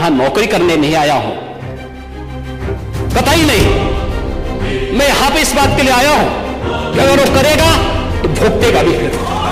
यहां नौकरी करने नहीं आया हूं, कतई नहीं। मैं यहां पे इस बात के लिए आया हूं कि अगर वो करेगा तो भुगतेगा भी,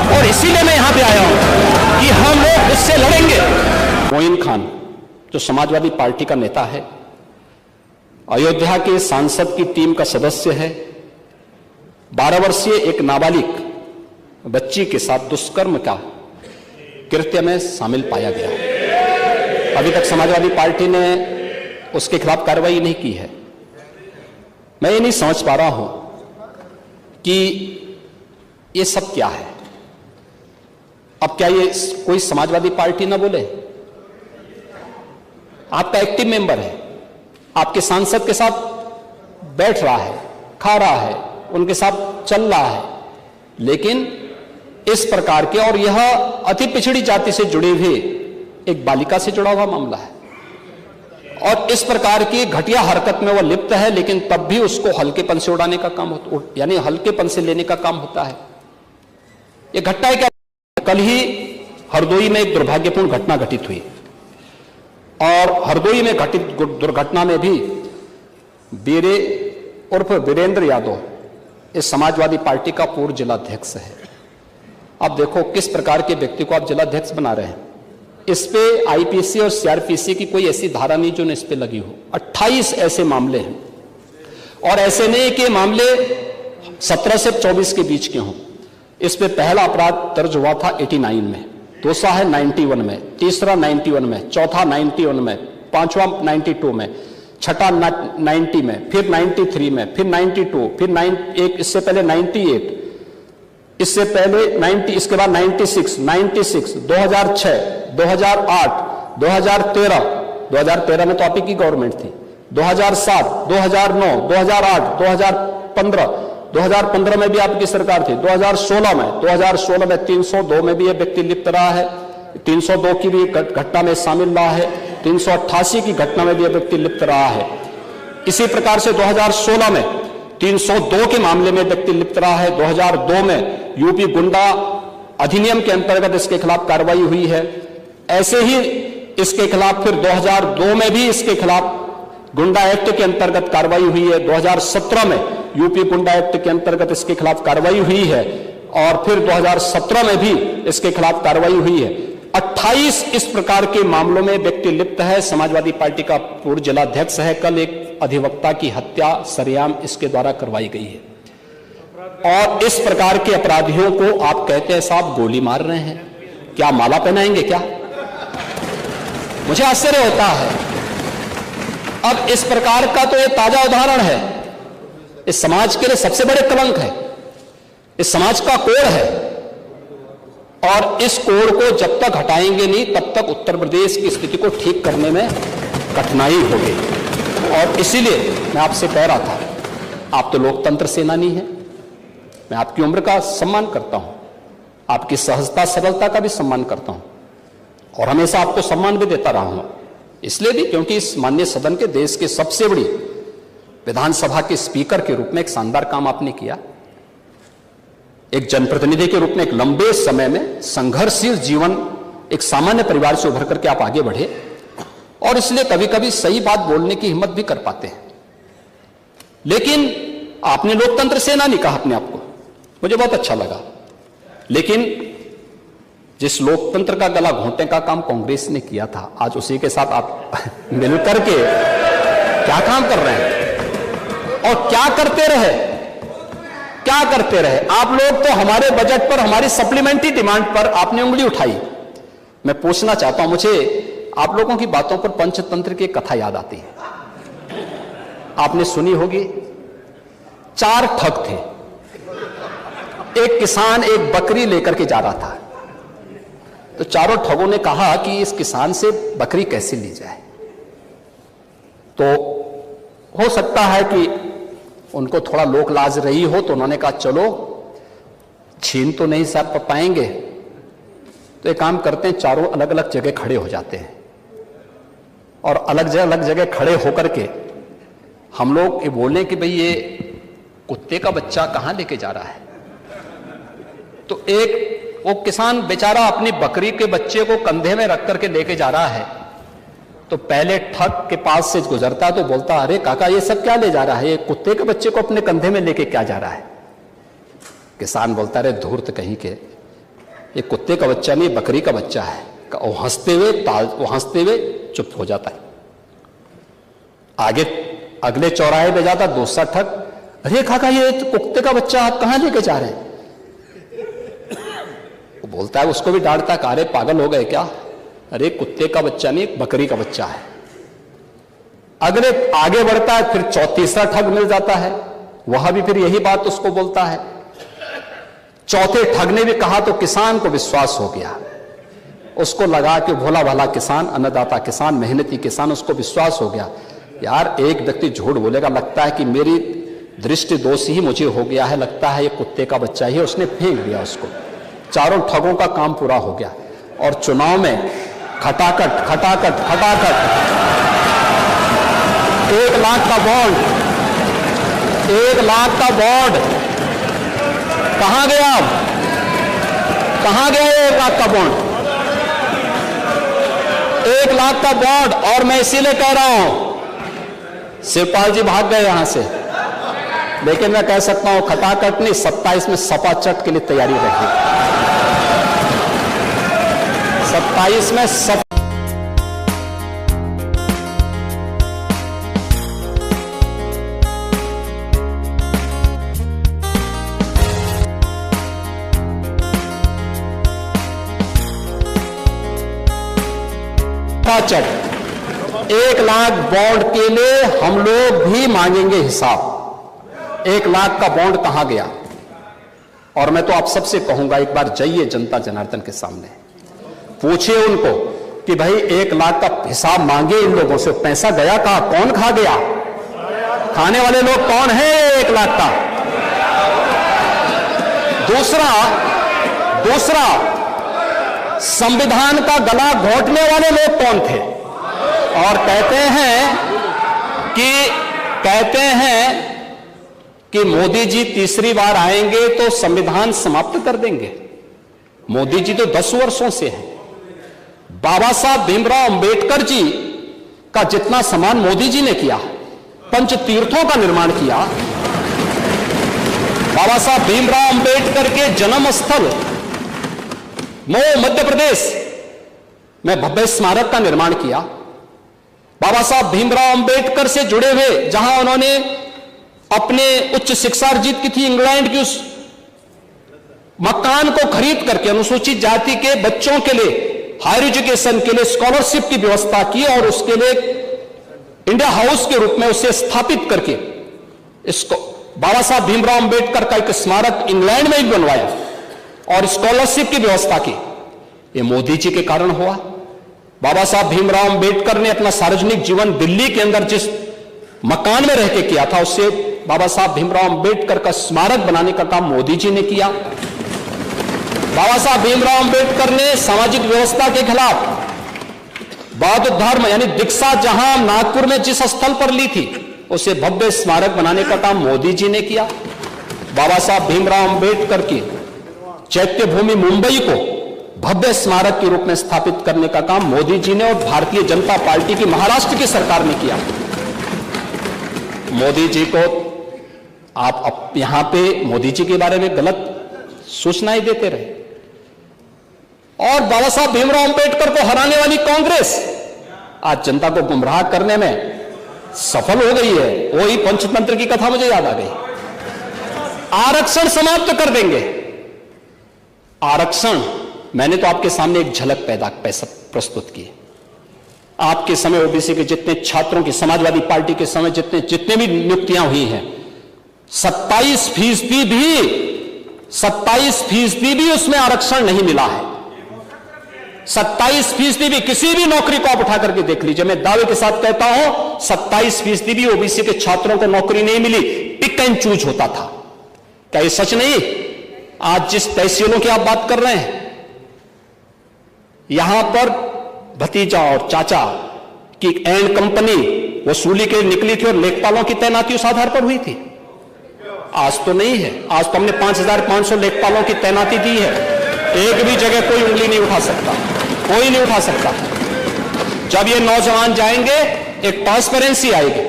और इसीलिए मैं यहां पे आया हूं कि हम लोग उससे लड़ेंगे। मोइन खान जो समाजवादी पार्टी का नेता है, अयोध्या के सांसद की टीम का सदस्य है, 12 वर्षीय एक नाबालिग बच्ची के साथ दुष्कर्म का कृत्य में शामिल पाया गया। अभी तक समाजवादी पार्टी ने उसके खिलाफ कार्रवाई नहीं की है। मैं ये नहीं समझ पा रहा हूं कि ये सब क्या है। अब क्या ये कोई समाजवादी पार्टी ना बोले? आपका एक्टिव मेंबर है, आपके सांसद के साथ बैठ रहा है, खा रहा है, उनके साथ चल रहा है, लेकिन इस प्रकार के, और यह अति पिछड़ी जाति से जुड़े हुए एक बालिका से जुड़ा हुआ मामला है, और इस प्रकार की घटिया हरकत में वह लिप्त है, लेकिन तब भी उसको हल्केपन से उड़ाने का काम होता, यानी हल्केपन से लेने का काम होता है। यह घटना है क्या? कल ही हरदोई में एक दुर्भाग्यपूर्ण घटना घटित हुई, और हरदोई में घटित दुर्घटना में भी बीरे उर्फ वीरेंद्र यादव इस समाजवादी पार्टी का पूर्व जिलाध्यक्ष है। अब देखो किस प्रकार के व्यक्ति को आप जिलाध्यक्ष बना रहे हैं। इस पे आईपीसी और सीआरपीसी की कोई ऐसी धारा नहीं जो इस पे लगी हो। 28 ऐसे मामले हैं, और ऐसे नहीं कि मामले 17 से 24 के बीच के हों। इस पे पहला अपराध दर्ज हुआ था 89 में, दूसरा है 91 में, तीसरा 91 में, चौथा 91 में, पांचवा 92 में, छठा 90 में, फिर 93 में, फिर 92, फिर एक इससे पहले 98, इससे पहले 90, इसके बाद 96, 2006, 2008, 2013 में तो आप ही की गवर्नमेंट थी, 2007, 2009, 2008, 2015 में भी आपकी सरकार थी, 2016 में 302 में भी यह व्यक्ति लिप्त रहा है, 302 की भी घटना में शामिल रहा है, 388 की घटना में भी यह व्यक्ति लिप्त रहा है। इसी प्रकार से 2016 में 302 के मामले में व्यक्ति लिप्त रहा है। 2002 में यूपी गुंडा अधिनियम के अंतर्गत इसके खिलाफ कार्रवाई हुई है। ऐसे ही इसके खिलाफ फिर 2002 में भी इसके खिलाफ गुंडा एक्ट के अंतर्गत कार्रवाई हुई है। 2017 में यूपी गुंडा एक्ट के अंतर्गत इसके खिलाफ कार्रवाई हुई है, और फिर 2017 में भी इसके खिलाफ कार्रवाई हुई है। 28 इस प्रकार के मामलों में व्यक्ति लिप्त है। समाजवादी पार्टी का पूर्व जिलाध्यक्ष है। कल एक अधिवक्ता की हत्या सरेआम इसके द्वारा करवाई गई है, और इस प्रकार के अपराधियों को आप कहते हैं साहब गोली मार रहे हैं, क्या माला पहनाएंगे क्या? मुझे आश्चर्य होता है। अब इस प्रकार का तो ये ताजा उदाहरण है, इस समाज के लिए सबसे बड़े कलंक है, इस समाज का कोड़ है, और इस कोड़ को जब तक हटाएंगे नहीं तब तक उत्तर प्रदेश की स्थिति को ठीक करने में कठिनाई होगी। और इसीलिए मैं आपसे कह रहा था, आप तो लोकतंत्र सेनानी हैं, मैं आपकी उम्र का सम्मान करता हूं, आपकी सहजता सरलता का भी सम्मान करता हूं, और हमेशा आपको सम्मान भी देता रहा हूं। इसलिए भी क्योंकि इस माननीय सदन के देश के सबसे बड़ी विधानसभा के स्पीकर के रूप में एक शानदार काम आपने किया, एक जनप्रतिनिधि के रूप में एक लंबे समय में संघर्षशील जीवन, एक सामान्य परिवार से उभर करके आप आगे बढ़े, और इसलिए कभी कभी सही बात बोलने की हिम्मत भी कर पाते हैं। लेकिन आपने लोकतंत्र सेनानी कहा अपने आप को, मुझे बहुत अच्छा लगा। लेकिन जिस लोकतंत्र का गला घोंटने का काम कांग्रेस ने किया था, आज उसी के साथ आप मिलकर के क्या काम कर रहे हैं, और क्या करते रहे आप लोग? तो हमारे बजट पर, हमारी सप्लीमेंट्री डिमांड पर आपने उंगली उठाई। मैं पूछना चाहता हूं, मुझे आप लोगों की बातों पर पंचतंत्र की कथा याद आती है, आपने सुनी होगी। 4 ठग थे, एक किसान एक बकरी लेकर के जा रहा था, तो चारों ठगों ने कहा कि इस किसान से बकरी कैसे ली जाए। तो हो सकता है कि उनको थोड़ा लोक लाज रही हो, तो उन्होंने कहा चलो छीन तो नहीं साहब पाएंगे, तो एक काम करते हैं, चारों अलग अलग जगह खड़े हो जाते हैं, और अलग जगह खड़े होकर के हम लोग ये बोले कि भाई ये कुत्ते का बच्चा कहां लेके जा रहा है। तो एक वो किसान बेचारा अपनी बकरी के बच्चे को कंधे में रख करके लेके जा रहा है, तो पहले ठग के पास से गुजरता तो बोलता, अरे काका ये सब क्या ले जा रहा है, ये कुत्ते के बच्चे को अपने कंधे में लेके क्या जा रहा है। किसान बोलता, अरे धूर्त कहीं के, ये कुत्ते का बच्चा नहीं बकरी का बच्चा है। वो हंसते हुए चुप हो जाता है। आगे अगले चौराहे पे जाता दूसरा ठग, अरे काका ये कुत्ते का बच्चा आप कहां लेके जा रहे हैं। वो बोलता है, उसको भी डांटता है, अरे पागल हो गए क्या, अरे कुत्ते का बच्चा नहीं बकरी का बच्चा है। अगले आगे बढ़ता है, फिर तीसरा ठग मिल जाता है, वह भी फिर यही बात उसको बोलता है। चौथे ठग ने भी कहा तो किसान को विश्वास हो गया, उसको लगा कि भोला भाला किसान, अन्नदाता किसान, मेहनती किसान, उसको विश्वास हो गया यार एक व्यक्ति झूठ बोलेगा, लगता है कि मेरी दृष्टि दोष ही मुझे हो गया है, लगता है ये कुत्ते का बच्चा ही। उसने फेंक दिया उसको। चारों ठगों का काम पूरा हो गया और चुनाव में खटाखट खटाखट खटाखट 1 लाख का बॉन्ड, 1 लाख का बॉन्ड कहां गया, अब कहां गया 1 लाख का बॉन्ड, 1 लाख का बॉन्ड। और मैं इसीलिए कह रहा हूं, शिवपाल जी भाग गए यहां से, लेकिन मैं कह सकता हूं खटाखट नहीं, 27 में सपा चट के लिए तैयारी रखी, 27 में सपा चट 1 लाख बॉन्ड के लिए हम लोग भी मांगेंगे हिसाब। 1 लाख का बॉन्ड कहां गया। और मैं तो आप सबसे कहूंगा, एक बार जाइए जनता जनार्दन के सामने, पूछिए उनको कि भाई 1 लाख का हिसाब मांगे इन लोगों से, पैसा गया कहां, कौन खा गया, खाने वाले लोग कौन है 1 लाख का। दूसरा संविधान का गला घोंटने वाले लोग कौन थे। और कहते हैं कि मोदी जी तीसरी बार आएंगे तो संविधान समाप्त कर देंगे। मोदी जी तो 10 वर्षों से हैं। बाबा साहब भीमराव अंबेडकर जी का जितना सम्मान मोदी जी ने किया, पंच तीर्थों का निर्माण किया, बाबा साहब भीमराव अंबेडकर के जन्म स्थल मऊ मध्य प्रदेश में भव्य स्मारक का निर्माण किया, बाबा साहब भीमराव अंबेडकर से जुड़े हुए जहां उन्होंने अपने उच्च शिक्षा अर्जित की थी, इंग्लैंड की, उस मकान को खरीद करके अनुसूचित जाति के बच्चों के लिए हायर एजुकेशन के लिए स्कॉलरशिप की व्यवस्था की और उसके लिए इंडिया हाउस के रूप में उसे स्थापित करके इसको बाबा साहब भीमराव अंबेडकर का एक स्मारक इंग्लैंड में भी बनवाया और स्कॉलरशिप की व्यवस्था की। ये मोदी जी के कारण हुआ। बाबा साहब भीमराव अंबेडकर ने अपना सार्वजनिक जीवन दिल्ली के अंदर जिस मकान में रह के किया था, उससे बाबा साहब भीमराव अंबेडकर का स्मारक बनाने का काम मोदी जी ने किया। बाबा साहब भीमराव अंबेडकर ने सामाजिक व्यवस्था के खिलाफ बौद्ध धर्म यानी दीक्षा जहां नागपुर में जिस स्थल पर ली थी, उसे भव्य स्मारक बनाने का काम मोदी जी ने किया। बाबा साहब भीमराव अंबेडकर की चैत्य भूमि मुंबई को भव्य स्मारक के रूप में स्थापित करने का काम मोदी जी ने और भारतीय जनता पार्टी की महाराष्ट्र की सरकार ने किया। मोदी जी को आप यहां पे मोदी जी के बारे में गलत सूचनाएं देते रहे और बाबा साहब भीमराव अंबेडकर को हराने वाली कांग्रेस आज जनता को गुमराह करने में सफल हो गई है। वही पंचतंत्र की कथा मुझे याद आ गई। आरक्षण समाप्त कर देंगे। आरक्षण, मैंने तो आपके सामने एक झलक प्रस्तुत की। आपके समय ओबीसी के जितने छात्रों की, समाजवादी पार्टी के समय जितने भी नियुक्तियां हुई हैं, 27% भी उसमें आरक्षण नहीं मिला है। 27% भी, किसी भी नौकरी को आप उठा करके देख लीजिए, मैं दावे के साथ कहता हूं 27% भी ओबीसी के छात्रों को नौकरी नहीं मिली। पिक एंड चूज होता था। क्या ये सच नहीं? आज जिस तहसीलों की आप बात कर रहे हैं, यहां पर भतीजा और चाचा की एंड कंपनी वसूली के निकली थी और लेखपालों की तैनाती उस आधार पर हुई थी। आज तो नहीं है। आज तो हमने 5500 लेखपालों की तैनाती दी है। एक भी जगह कोई उंगली नहीं उठा सकता, कोई नहीं उठा सकता। जब ये नौजवान जाएंगे एक ट्रांसपेरेंसी आएगी।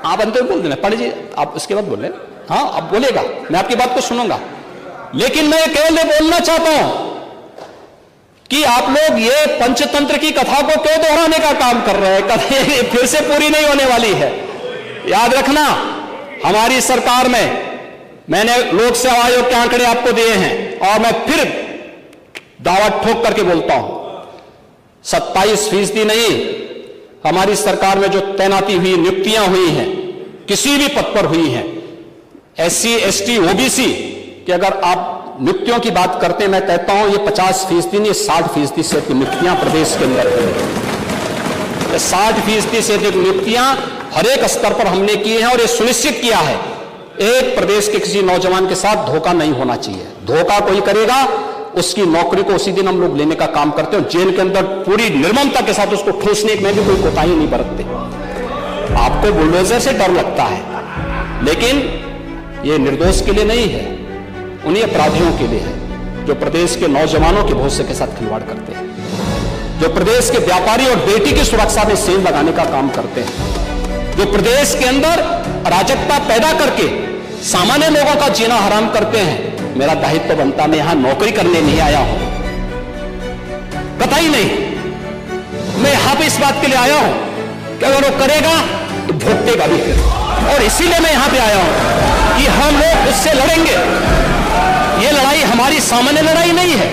आप अंत में बोल देना, पंडित जी आप उसके बाद बोल लेना, हाँ अब बोलेगा, मैं आपकी बात को सुनूंगा। लेकिन मैं केवल बोलना चाहता हूं कि आप लोग ये पंचतंत्र की कथा को क्यों दोहराने का काम कर रहे हैं? कथा फिर से पूरी नहीं होने वाली है। याद रखना, हमारी सरकार में मैंने लोक सेवा आयोग के आंकड़े आपको दिए हैं और मैं फिर दावा ठोक करके बोलता हूं, 27% नहीं, हमारी सरकार में जो तैनाती हुई, नियुक्तियां हुई हैं, किसी भी पद पर हुई हैं, SC ST OBC कि अगर आप नियुक्तियों की बात करते हैं, मैं कहता हूं ये 50% नहीं, 60% से अधिक नियुक्तियां प्रदेश के अंदर हुई। 60% से अधिक नियुक्तियां हर एक स्तर पर हमने की हैं और ये सुनिश्चित किया है एक प्रदेश के किसी नौजवान के साथ धोखा नहीं होना चाहिए। धोखा कोई करेगा उसकी नौकरी को उसी दिन हम लोग लेने का काम करते हैं। जेल के अंदर पूरी निर्ममता के साथ उसको ठूसने में भी कोई कोताही नहीं बरतते। आपको बुलडोजर से डर लगता है, लेकिन ये निर्दोष के लिए नहीं है, उन्हीं अपराधियों के लिए है जो प्रदेश के नौजवानों के भविष्य के साथ खिलवाड़ करते हैं, जो प्रदेश के व्यापारी और बेटी की सुरक्षा में सेंध लगाने का काम करते हैं, जो प्रदेश के अंदर अराजकता पैदा करके सामान्य लोगों का जीना हराम करते हैं। मेरा दायित्व बनता, मैं यहां नौकरी करने नहीं आया हूं, कतई नहीं। मैं यहां पे इस बात के लिए आया हूं कि अगर वो करेगा तो भुगतेगा भी फिर, और इसीलिए मैं यहां पे आया हूं कि हम लोग उससे लड़ेंगे। ये लड़ाई हमारी सामान्य लड़ाई नहीं है,